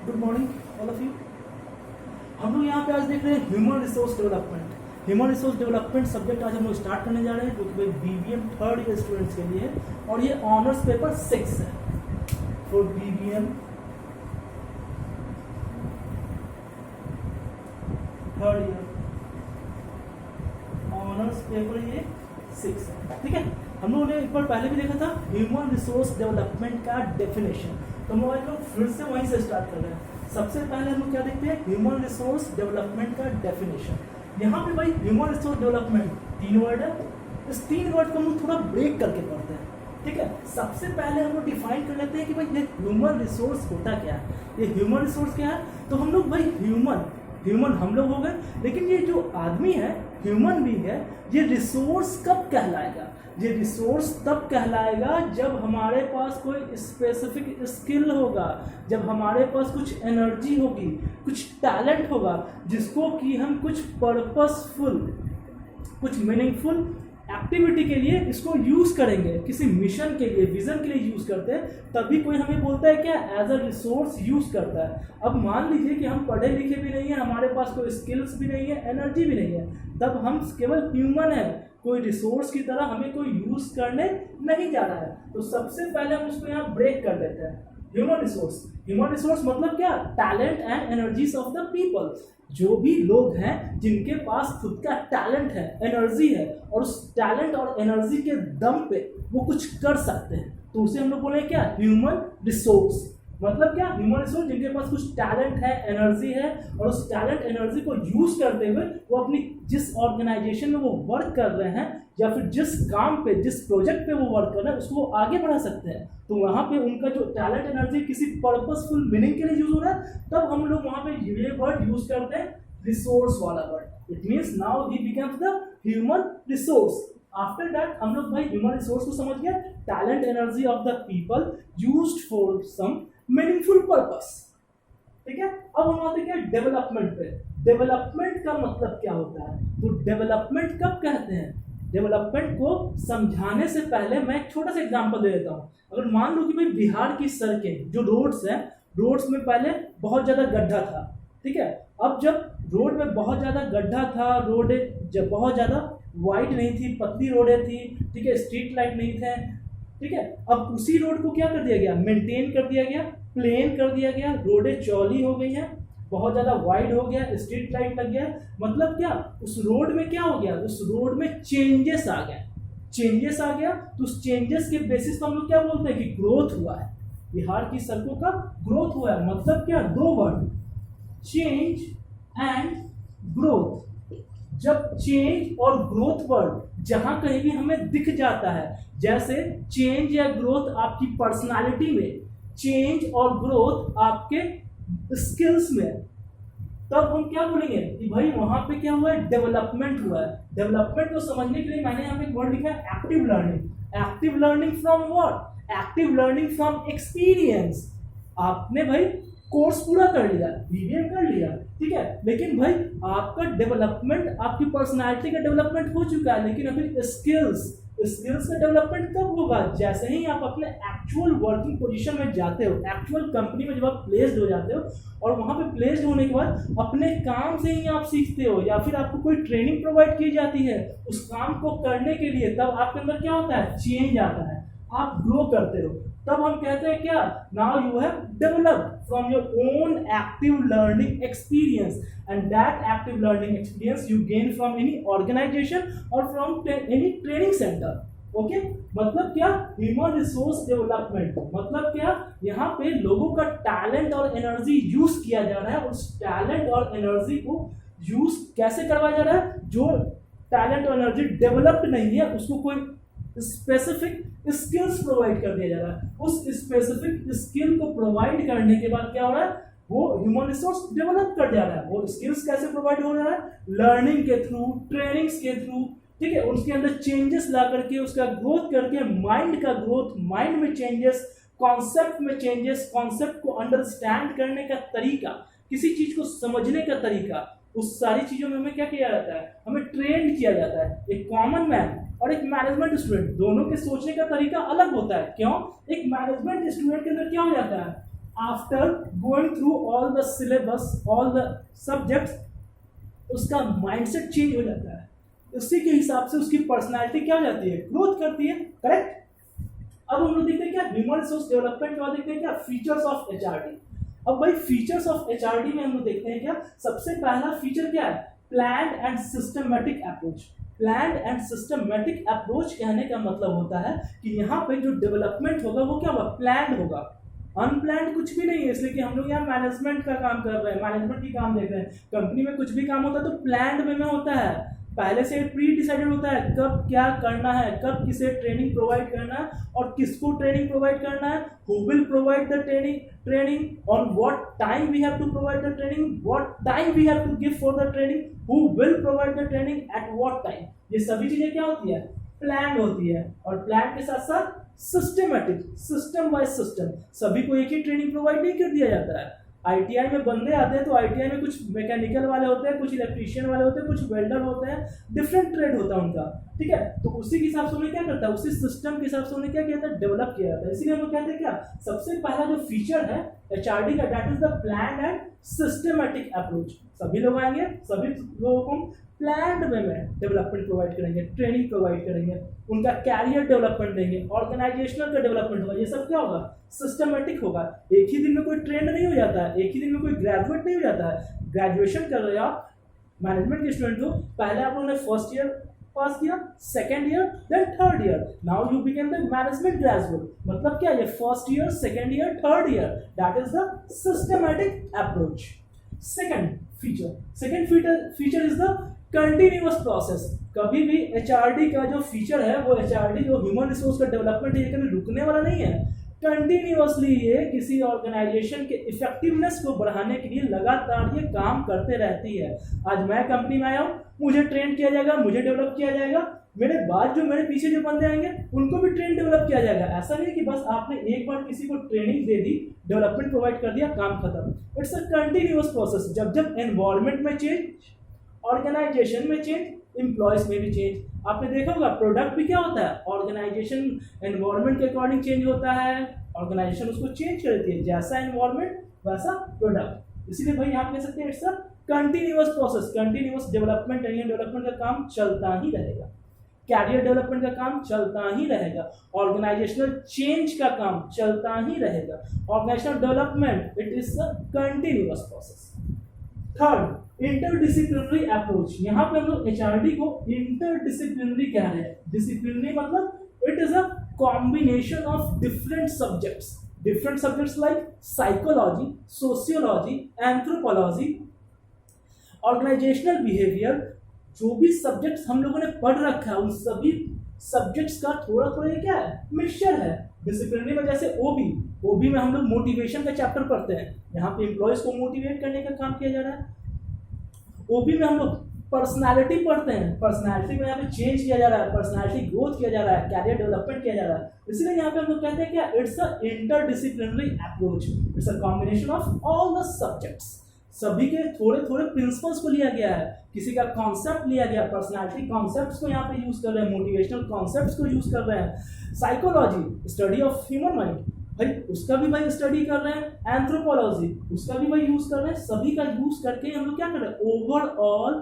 Good morning all of you. हम लोग यहाँ पे आज देख रहे हैं human resource development. Human resource development subject आज हम लोग स्टार्ट करने जा रहे हैं, जो कि भाई BBM थर्ड ईयर स्टूडेंट्स के लिए है और ये ऑनर्स पेपर 6 है for BBM third year. Honours paper ये 6 है, ठीक है। हम लोगों ने एक बार पहले भी देखा था ह्यूमन रिसोर्स डेवलपमेंट का डेफिनेशन, तो हम लोग फिर से वहीं से स्टार्ट कर रहे हैं। सबसे पहले हम लोग क्या देखते हैं, ह्यूमन रिसोर्स डेवलपमेंट का डेफिनेशन। यहाँ पे भाई ह्यूमन रिसोर्स डेवलपमेंट 3 वर्ड है। इस 3 वर्ड को हम लोग थोड़ा ब्रेक करके पढ़ते हैं, ठीक है। सबसे पहले हम लोग डिफाइन कर लेते हैं कि भाई ये ह्यूमन रिसोर्स होता क्या है। ये ह्यूमन रिसोर्स क्या है, तो हम लोग भाई ह्यूमन हम लोग हो गए, लेकिन ये जो आदमी है ह्यूमन बीइंग है, ये रिसोर्स कब कहलाएगा? ये रिसोर्स तब कहलाएगा जब हमारे पास कोई स्पेसिफिक स्किल होगा, जब हमारे पास कुछ एनर्जी होगी, कुछ टैलेंट होगा, जिसको कि हम कुछ पर्पसफुल, कुछ मीनिंगफुल एक्टिविटी के लिए इसको यूज़ करेंगे, किसी मिशन के लिए, विजन के लिए यूज़ करते हैं, तभी कोई हमें बोलता है क्या, एज अ रिसोर्स यूज़ करता है। अब मान लीजिए कि हम पढ़े लिखे भी नहीं है, हमारे पास कोई स्किल्स भी नहीं है, एनर्जी भी नहीं है, तब हम केवल ह्यूमन है, कोई रिसोर्स की तरह हमें कोई यूज़ करने नहीं जा रहा है। तो सबसे पहले हम उसको यहाँ ब्रेक कर देते हैं। ह्यूमन रिसोर्स मतलब क्या, talent and energies of the people. जो भी लोग हैं जिनके पास खुद का टैलेंट है, एनर्जी है, और उस टैलेंट और एनर्जी के दम पे वो कुछ कर सकते हैं, तो उसे हम लोग बोले क्या, ह्यूमन रिसोर्स। मतलब क्या, ह्यूमन रिसोर्स जिनके पास कुछ टैलेंट है, एनर्जी है, और उस टैलेंट एनर्जी को यूज करते हुए वो अपनी जिस ऑर्गेनाइजेशन में वो वर्क कर रहे हैं, या फिर जिस काम पे, जिस प्रोजेक्ट पे वो वर्क कर रहे हैं, उसको वो आगे बढ़ा सकते हैं। तो वहाँ पे उनका जो टैलेंट एनर्जी किसी पर्पसफुल मीनिंग के लिए यूज हो रहा है, तब हम लोग वहाँ पे ये वर्ड यूज करते हैं, रिसोर्स वाला word. It means now he becomes the human resource. After that हम लोग भाई ह्यूमन रिसोर्स को समझ गया, talent energy of the people used for some meaningful purpose, ठीक है। अब हम आते हैं डेवलपमेंट पे। डेवलपमेंट का मतलब क्या होता है, तो डेवलपमेंट कब कहते हैं? डेवलपमेंट को समझाने से पहले मैं एक छोटा सा एग्जांपल दे देता हूँ। अगर मान लो कि भाई बिहार की सड़कें, जो रोड्स हैं, रोड्स में पहले बहुत ज़्यादा गड्ढा था, ठीक है। अब जब रोड में बहुत ज़्यादा गड्ढा था, रोड जब बहुत ज़्यादा वाइड नहीं थी, पतली रोडें थी, ठीक है, स्ट्रीट लाइट नहीं थे, ठीक है। अब उसी रोड को क्या कर दिया गया, मेंटेन कर दिया गया, प्लेन कर दिया गया, रोडें चौड़ी हो गई हैं, बहुत ज़्यादा वाइड हो गया, स्ट्रीट लाइट लग गया। मतलब क्या, उस रोड में क्या हो गया, उस रोड में चेंजेस आ गया। तो उस चेंजेस के बेसिस पर हम लोग क्या बोलते हैं कि ग्रोथ हुआ है, बिहार की सड़कों का ग्रोथ हुआ है। मतलब क्या, 2 वर्ड, चेंज एंड ग्रोथ। जब चेंज और ग्रोथ वर्ड जहां कहीं भी हमें दिख जाता है, जैसे चेंज या ग्रोथ आपकी पर्सनालिटी में, चेंज और ग्रोथ आपके स्किल्स में, तब हम क्या बोलेंगे कि भाई वहां पे क्या हुआ है, डेवलपमेंट हुआ है। डेवलपमेंट को समझने के लिए मैंने यहाँ पे एक वर्ड लिखा है, active learning. Active learning from what, active learning from experience. आपने भाई कोर्स पूरा कर लिया, BBM कर लिया, ठीक है, लेकिन भाई आपका डेवलपमेंट, आपकी पर्सनालिटी का डेवलपमेंट हो चुका है, लेकिन अभी स्किल्स का डेवलपमेंट कब होगा, जैसे ही आप अपने एक्चुअल वर्किंग पोजीशन में जाते हो, एक्चुअल कंपनी में जब आप प्लेस्ड हो जाते हो, और वहां पे प्लेस्ड होने के बाद अपने काम से ही आप सीखते हो, या फिर आपको कोई ट्रेनिंग प्रोवाइड की जाती है उस काम को करने के लिए, तब आपके अंदर क्या होता है, चेंज आता है, आप ग्रो करते हो। तब हम कहते हैं क्या, now you have developed from your own active learning experience, and that active learning experience you gain from any organisation और from any training centre. Okay, मतलब क्या, ह्यूमन रिसोर्स डेवलपमेंट मतलब क्या, यहाँ पे लोगों का टैलेंट और एनर्जी यूज किया जा रहा है। उस टैलेंट और एनर्जी को यूज कैसे करवाया जा रहा है, जो टैलेंट और एनर्जी डेवलप्ड नहीं है उसको कोई स्पेसिफिक स्किल्स प्रोवाइड कर दिया जा रहा है। उस स्पेसिफिक स्किल को प्रोवाइड करने के बाद क्या हो रहा है, वो ह्यूमन रिसोर्स डेवलप कर जा रहा है। वो स्किल्स कैसे प्रोवाइड हो रहा है, लर्निंग के थ्रू, ट्रेनिंग्स के थ्रू, ठीक है, उसके अंदर चेंजेस ला करके, उसका ग्रोथ करके, माइंड का ग्रोथ, माइंड में चेंजेस, कॉन्सेप्ट में चेंजेस, कॉन्सेप्ट को अंडरस्टैंड करने का तरीका, किसी चीज को समझने का तरीका, उस सारी चीजों में हमें क्या किया जाता है, हमें ट्रेन किया जाता है। एक कॉमन मैन और एक मैनेजमेंट स्टूडेंट, दोनों के सोचने का तरीका अलग होता है। क्यों? एक मैनेजमेंट स्टूडेंट के अंदर क्या हो जाता है, after going through all the syllabus, all the subjects, उसका माइंडसेट चेंज हो जाता है, उसी के हिसाब से उसकी पर्सनालिटी क्या हो जाती है, ग्रोथ करती है, करेक्ट। अब हम लोग देखते हैं क्या ह्यूमन रिसोर्स डेवलपमेंट के बाद देखते हैं क्या फीचर्स ऑफ एचआरडी। अब भाई फीचर्स ऑफ एचआरडी में हम लोग देखते हैं क्या, सबसे पहला फीचर क्या है, planned and systematic approach. Planned and systematic approach कहने का मतलब होता है कि यहाँ पे जो डेवलपमेंट होगा वो क्या होगा, प्लान्ड होगा, अनप्लान्ड कुछ भी नहीं है। इसलिए कि हम लोग यहाँ मैनेजमेंट का काम कर रहे हैं, मैनेजमेंट की काम देख रहे हैं, कंपनी में कुछ भी काम होता है तो प्लान्ड वे में होता है, पहले से प्री डिसाइडेड होता है कब क्या करना है, कब किसे ट्रेनिंग प्रोवाइड करना है और किसको ट्रेनिंग प्रोवाइड करना है, who will provide the training on what time we have to provide the training, what time we have to give for the training, who will provide the training at what time. ये सभी चीजें क्या होती है, plan होती है। और plan के साथ साथ सिस्टमेटिक, सिस्टम बाय सिस्टम, सभी को एक ही ट्रेनिंग प्रोवाइड नहीं कर दिया जाता है। आईटीआई में बंदे आते हैं तो आईटीआई में कुछ मैकेनिकल वाले होते हैं, कुछ इलेक्ट्रीशियन वाले होते हैं, कुछ वेल्डर होते हैं, डिफरेंट ट्रेड होता है उनका, ठीक है। तो उसी के हिसाब से उन्हें क्या करता है, उसी सिस्टम के हिसाब से उन्हें क्या किया जाता है, डेवलप किया जाता है। इसीलिए हम लोग कहते हैं क्या, सबसे पहला जो फीचर है एचआरडी का, that is the plan and systematic approach. सभी लोग आएंगे, सभी लोगों को प्लान्ड वे में डेवलपमेंट प्रोवाइड करेंगे, ट्रेनिंग प्रोवाइड करेंगे, उनका कैरियर डेवलपमेंट देंगे, ऑर्गेनाइजेशनल का डेवलपमेंट होगा, ये सब क्या होगा, सिस्टमेटिक होगा। एक ही दिन में कोई ट्रेंड नहीं हो जाता है, एक ही दिन में कोई ग्रेजुएट नहीं हो जाता है। ग्रेजुएशन कर रहे हो आप, मैनेजमेंट के स्टूडेंट हो, पहले आप लोगों ने फर्स्ट ईयर पास किया, second year, then third year, now you became the management graduate. मतलब क्या, ये first year, second year, third year, that is the systematic approach. Second feature is the continuous process. कभी भी HRD का जो feature है, वो एचआरडी जो ह्यूमन रिसोर्स का डेवलपमेंट है, ये कभी रुकने वाला नहीं है। कंटिन्यूअसली ये किसी ऑर्गेनाइजेशन के इफेक्टिवनेस को बढ़ाने के लिए लगातार ये काम करते रहती है। आज मैं कंपनी में आया हूँ, मुझे ट्रेन किया जाएगा, मुझे डेवलप किया जाएगा, मेरे बाद जो मेरे पीछे जो बंदे आएंगे उनको भी ट्रेन डेवलप किया जाएगा। ऐसा नहीं कि बस आपने एक बार किसी को ट्रेनिंग दे दी, डेवलपमेंट प्रोवाइड कर दिया, काम खत्म। It's a continuous process. जब जब एनवायरमेंट में चेंज, ऑर्गेनाइजेशन में चेंज, एम्प्लॉयज में भी चेंज। आपने देखा होगा प्रोडक्ट भी क्या होता है, ऑर्गेनाइजेशन एनवायरमेंट के अकॉर्डिंग चेंज होता है, ऑर्गेनाइजेशन उसको चेंज करती है, जैसा एनवायरमेंट वैसा प्रोडक्ट। इसीलिए भाई आप कह सकते हैं it's a continuous process. Continuous development, development का काम चलता ही रहेगा, कैरियर डेवलपमेंट का काम चलता ही रहेगा, ऑर्गेनाइजेशनल चेंज का काम चलता ही रहेगा। Organizational development it is a continuous process. Third, interdisciplinary approach. यहाँ पे हम लोग एचआरडी को इंटरडिसिप्लिनरी कह रहे हैं। डिसिप्लिनरी मतलब it is a combination of different subjects like psychology, sociology, anthropology, organizational behaviour. जो भी सब्जेक्ट्स हम लोगों ने पढ़ रखा है उन सभी सब्जेक्ट्स का थोड़ा थोड़ा क्या है, मिक्सचर है। डिसिप्लिनरी में जैसे ओबी में हम लोग मोटिवेशन का चैप्टर पढ़ते हैं, यहाँ पे एम्प्लॉयज को मोटिवेट करने का काम किया जा रहा है। ओबी में हम लोग पर्सनालिटी पढ़ते हैं, पर्सनालिटी में यहाँ पे चेंज किया जा रहा है, पर्सनालिटी ग्रोथ किया जा रहा है, कैरियर डेवलपमेंट किया जा रहा है। इसलिए यहाँ पे हम लोग कहते हैं क्या, it's a interdisciplinary approach, it's a combination of all the subjects. सभी के थोड़े थोड़े प्रिंसिपल्स को लिया गया है, किसी का कॉन्सेप्ट लिया गया, पर्सनालिटी कॉन्सेप्ट्स को यहाँ पे यूज कर रहे हैं, मोटिवेशनल कॉन्सेप्ट्स को यूज कर रहे हैं, psychology study of human mind भाई उसका भी भाई स्टडी कर रहे हैं, एंथ्रोपोलॉजी उसका भी भाई यूज कर रहे हैं। सभी का यूज करके हम लोग क्या कर रहे हैं, ओवरऑल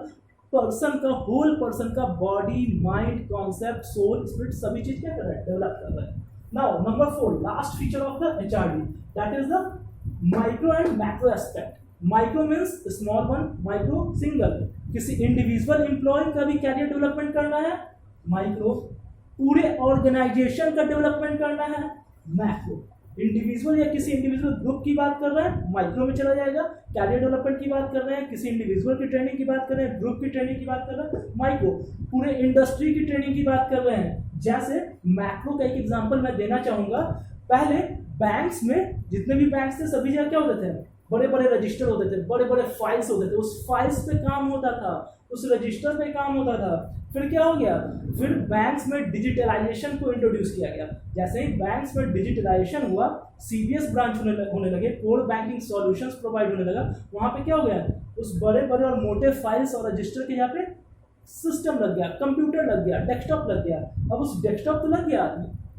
पर्सन का, होल पर्सन का body, mind, concept, soul, spirit सभी चीज क्या कर रहे हैं, डेवलप कर रहे हैं। Now number 4, last feature of the HRD, that is the micro and macro aspect. Micro means small one, micro single. किसी इंडिविजुअल एम्प्लॉय का भी कैरियर डेवलपमेंट करना है, माइक्रो। पूरे ऑर्गेनाइजेशन का डेवलपमेंट करना है, मैक्रो। इंडिविजुअल या किसी इंडिविजुअल ग्रुप की बात कर रहे हैं, माइक्रो में चला जाएगा। कैरियर डेवलपमेंट की बात कर रहे हैं, किसी इंडिविजुअल की ट्रेनिंग की बात कर रहे हैं, ग्रुप की ट्रेनिंग की बात कर रहे हैं, माइक्रो। पूरे इंडस्ट्री की ट्रेनिंग की बात कर रहे हैं। जैसे मैक्रो का एक एग्जांपल मैं देना चाहूंगा। पहले बैंक्स में जितने भी बैंक्स थे सभी जगह क्या होते थे, बड़े बड़े रजिस्टर होते थे, बड़े बड़े फाइल्स होते थे, उस फाइल्स पे काम होता था, उस रजिस्टर पे काम होता था। फिर क्या हो गया, फिर बैंक्स में डिजिटलाइजेशन को इंट्रोड्यूस किया गया। जैसे ही बैंक्स में डिजिटलाइजेशन हुआ, सीबीएस ब्रांच होने लगे, कोर बैंकिंग सॉल्यूशंस प्रोवाइड होने लगा। वहां पे क्या हो गया, उस बड़े बड़े और मोटे फाइल्स और रजिस्टर के यहाँ पे सिस्टम लग गया, कंप्यूटर लग गया, डेस्कटॉप लग गया। अब उस डेस्कटॉप तो लग गया,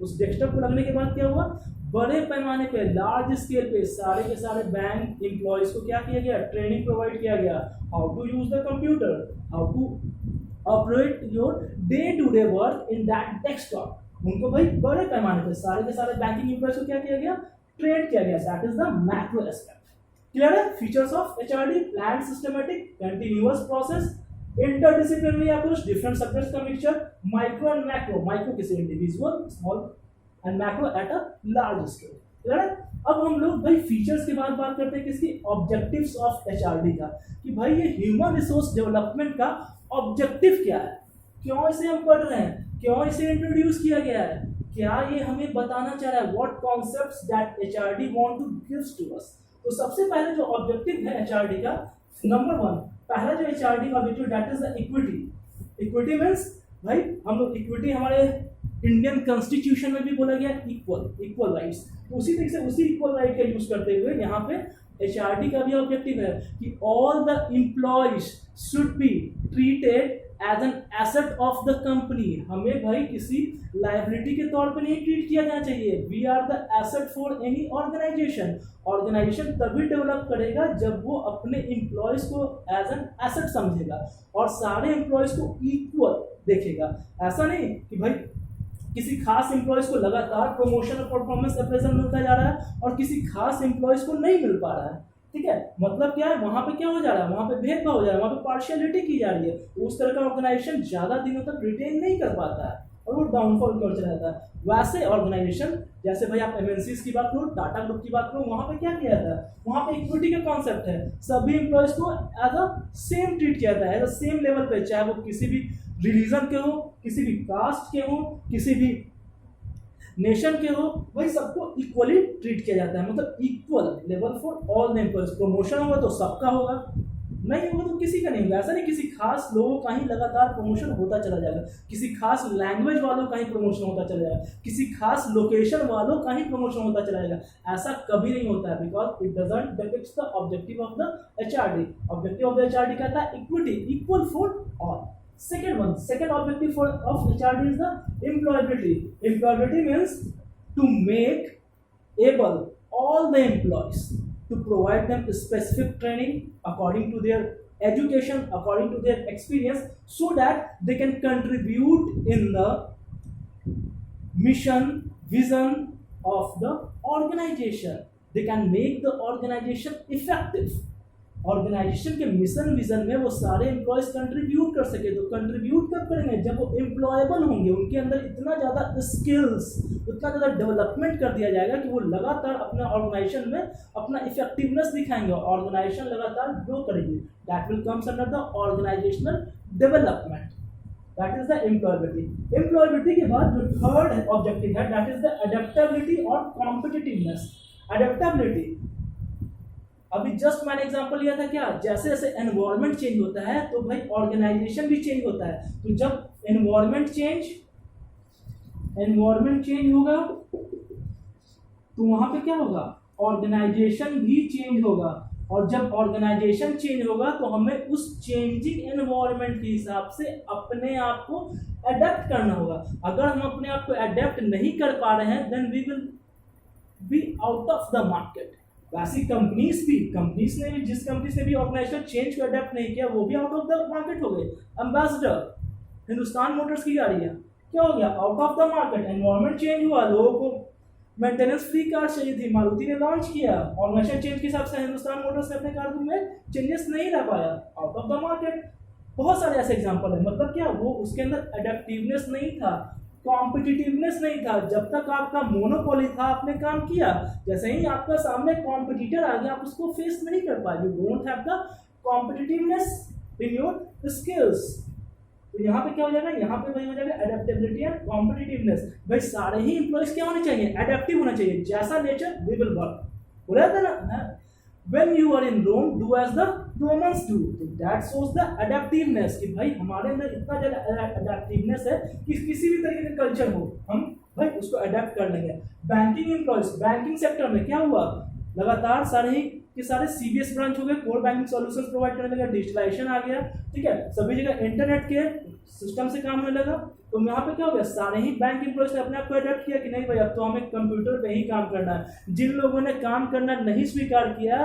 उस डेस्कटॉप को लगने के बाद क्या हुआ, बड़े पैमाने पे लार्ज स्केल पे सारे के सारे बैंक एम्प्लॉयज को क्या किया गया, ट्रेनिंग प्रोवाइड किया गया, how to use the computer, how to operate your day to day work in that desktop. उनको भाई बड़े पैमाने पे सारे के सारे बैंकिंग एम्प्लॉयज को क्या किया गया, ट्रेन किया गया। That is the macro aspect. Clear है? Features of HRD, plan, systematic, continuous process, interdisciplinary approach, different subjects का mixture, micro and macro, micro किसी individual, small and macro at a large scale. Clear है? अब हम लोग भाई features के बाद बात करते हैं किसकी, ऑब्जेक्टिव्स ऑफ एचआरडी का, कि भाई ये ह्यूमन रिसोर्स डेवलपमेंट का ऑब्जेक्टिव क्या है, क्यों इसे हम पढ़ रहे हैं, क्यों इसे इंट्रोड्यूस किया गया है, क्या ये हमें बताना चाह रहा है, what concepts that HRD want to gives to us. तो सबसे पहले जो ऑब्जेक्टिव है एचआरडी का, नंबर 1, पहला जो एचआरडी का objective that is the equity. Equity means भाई हम लोग इक्विटी हमारे इंडियन कॉन्स्टिट्यूशन में भी बोला गया इक्वल राइट्स, तो उसी तरीके से उसी इक्वल राइट का यूज करते हुए यहाँ पे एचआरडी का भी ऑब्जेक्टिव है कि all the employees should be treated as an asset of the company. हमें भाई किसी लाइबिलिटी के तौर पर नहीं ट्रीट किया जाना चाहिए। We are the asset for any organization. Organization तभी डेवलप करेगा जब वो अपने एम्प्लॉयज को एज एन एसेट समझेगा और सारे एम्प्लॉयज को इक्वल देखेगा। ऐसा नहीं कि भाई किसी खास एम्प्लॉयज को लगातार प्रमोशन और परफॉर्मेंस अप्रेजल मिलता जा रहा है और किसी खास एम्प्लॉयज को नहीं मिल पा रहा है। ठीक है, मतलब क्या है, वहां पे क्या हो जा रहा है, वहां पे भेदभाव हो जा रहा है, वहां पे पार्शियलिटी की जा रही है। उस तरह का ऑर्गेनाइजेशन ज्यादा दिनों तक रिटेन नहीं कर पाता है और वो डाउनफॉल कर चला जाता है। वैसे ऑर्गेनाइजेशन जैसे भाई आप एमएनसीज की बात करो, टाटा ग्रुप की बात करो, वहां पे क्या किया जाता है, वहां पे इक्विटी का कॉन्सेप्ट है। सभी एम्प्लॉयज को एज अ सेम ट्रीट किया जाता है, एज अ सेम लेवल पे, चाहे वो किसी भी रिलीजन के हो, किसी भी कास्ट के हो, किसी भी नेशन के हो, वही सबको इक्वली ट्रीट किया जाता है। मतलब equal level for all the employees. Promotion होगा तो सबका होगा, नहीं होगा तो किसी का नहीं होगा। ऐसा नहीं किसी खास लोगों का ही लगातार प्रमोशन होता चला जाएगा, किसी खास लैंग्वेज वालों का ही प्रमोशन होता चला जाएगा, किसी खास लोकेशन वालों का ही प्रमोशन होता चला जाएगा। ऐसा कभी नहीं होता है, because it doesn't depicts the objective of the HRD. Objective of the HRD कहता है equity, equal for all. Second objective of HRD is the employability. Employability means to make able all the employees to provide them specific training according to their education, according to their experience, so that they can contribute in the mission, vision of the organization. They can make the organization effective. Organization के mission vision में वो सारे employees contribute कर सके। तो contribute कब करेंगे, जब वो एम्प्लॉयबल होंगे, उनके अंदर इतना ज़्यादा स्किल्स, उतना ज़्यादा डेवलपमेंट कर दिया जाएगा कि वो लगातार अपने ऑर्गेनाइजेशन में अपना इफेक्टिवनेस दिखाएंगे और ऑर्गेनाइजेशन लगातार ग्रो करेगी। That will comes under the organizational development. That is the employability. Employability के बाद जो थर्ड ऑब्जेक्टिव है दैट इज द अडेप्टेबिलिटी और कॉम्पिटिटिवनेस। अडेप्टेबिलिटी अभी जस्ट मैंने एग्जांपल लिया था, क्या जैसे जैसे एनवायरनमेंट चेंज होता है तो भाई ऑर्गेनाइजेशन भी चेंज होता है। तो जब एनवायरनमेंट चेंज होगा तो वहां पे क्या होगा, ऑर्गेनाइजेशन भी चेंज होगा। और जब ऑर्गेनाइजेशन चेंज होगा तो हमें उस चेंजिंग एनवायरनमेंट के हिसाब से अपने आप को अडेप्ट करना होगा। अगर हम अपने आप को अडेप्ट नहीं कर पा रहे हैं then we will be out of the market. वैसी कंपनीज ने भी जिस कंपनीज ने भी ऑर्गेनाइजेशन चेंज को अडेप्ट नहीं किया वो भी आउट ऑफ द मार्केट हो गए। एम्बेसडर हिंदुस्तान मोटर्स की गाड़ी है, क्या हो गया, out of the market. Environment change हुआ, लोगों को मेंटेनेंस फ्री कार चाहिए थी, मारुति ने लॉन्च किया, ऑर्गेनाइजेशन चेंज के हिसाब से हिंदुस्तान मोटर्स ने अपने कार में चेंजेस नहीं ला पाया, आउट ऑफ द मार्केट। बहुत सारे ऐसे एग्जाम्पल है। मतलब क्या, वो उसके अंदर अडेप्टिवनेस नहीं था, कॉम्पिटिटिवनेस नहीं था। जब तक आपका मोनोपोली था आपने काम किया, जैसे ही आपका सामने कॉम्पिटिटर आ गया आप उसको फेस नहीं कर पाए। You don't have the competitiveness in your skills. तो यहाँ पे क्या हो जाएगा, यहाँ पे वही हो जाएगा एडेप्टेबिलिटी एंड कॉम्पिटिटिवनेस। भाई सारे ही एम्प्लॉयज क्या होने चाहिए, एडेप्टिव होना चाहिए। जैसा नेचर वी विल वर्क। बोला था ना, when you are in Rome do as the Romans do। तो that shows the adaptiveness कि भाई हमारे अंदर इतना ज़्यादा एडेप्टिवनेस है कि किसी भी तरीके का कल्चर हो हम भाई उसको अडेप्ट कर लेंगे। बैंकिंग एम्प्लॉयज, बैंकिंग सेक्टर में क्या हुआ, लगातार सारे ही कि सारे सीबीएस ब्रांच हो गए, कोर बैंकिंग सॉल्यूशंस प्रोवाइड करने लगा, डिजिटलाइजेशन आ गया, ठीक है, सभी जगह इंटरनेट के सिस्टम से काम होने लगा। तो यहाँ पे क्या हो गया, सारे ही बैंक एम्प्लॉयज ने अपने आप को अडेप्ट किया कि नहीं भाई अब तो हमें कंप्यूटर पे ही काम करना है। जिन लोगों ने काम करना नहीं स्वीकार किया,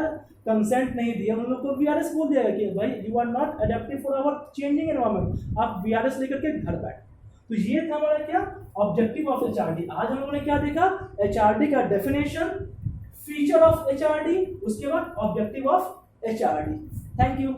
कंसेंट नहीं दिया, उन लोगों को वीआरएस बोल दिया कि भाई you are not adaptive for our changing environment, आप वीआरएस लेकर के घर बैठ। तो ये था हमारा क्या, ऑब्जेक्टिव ऑफ एचआरडी। आज हम लोगों ने क्या देखा, एचआरडी का डेफिनेशन, फीचर ऑफ एचआरडी, उसके बाद objective of HRD. Thank you.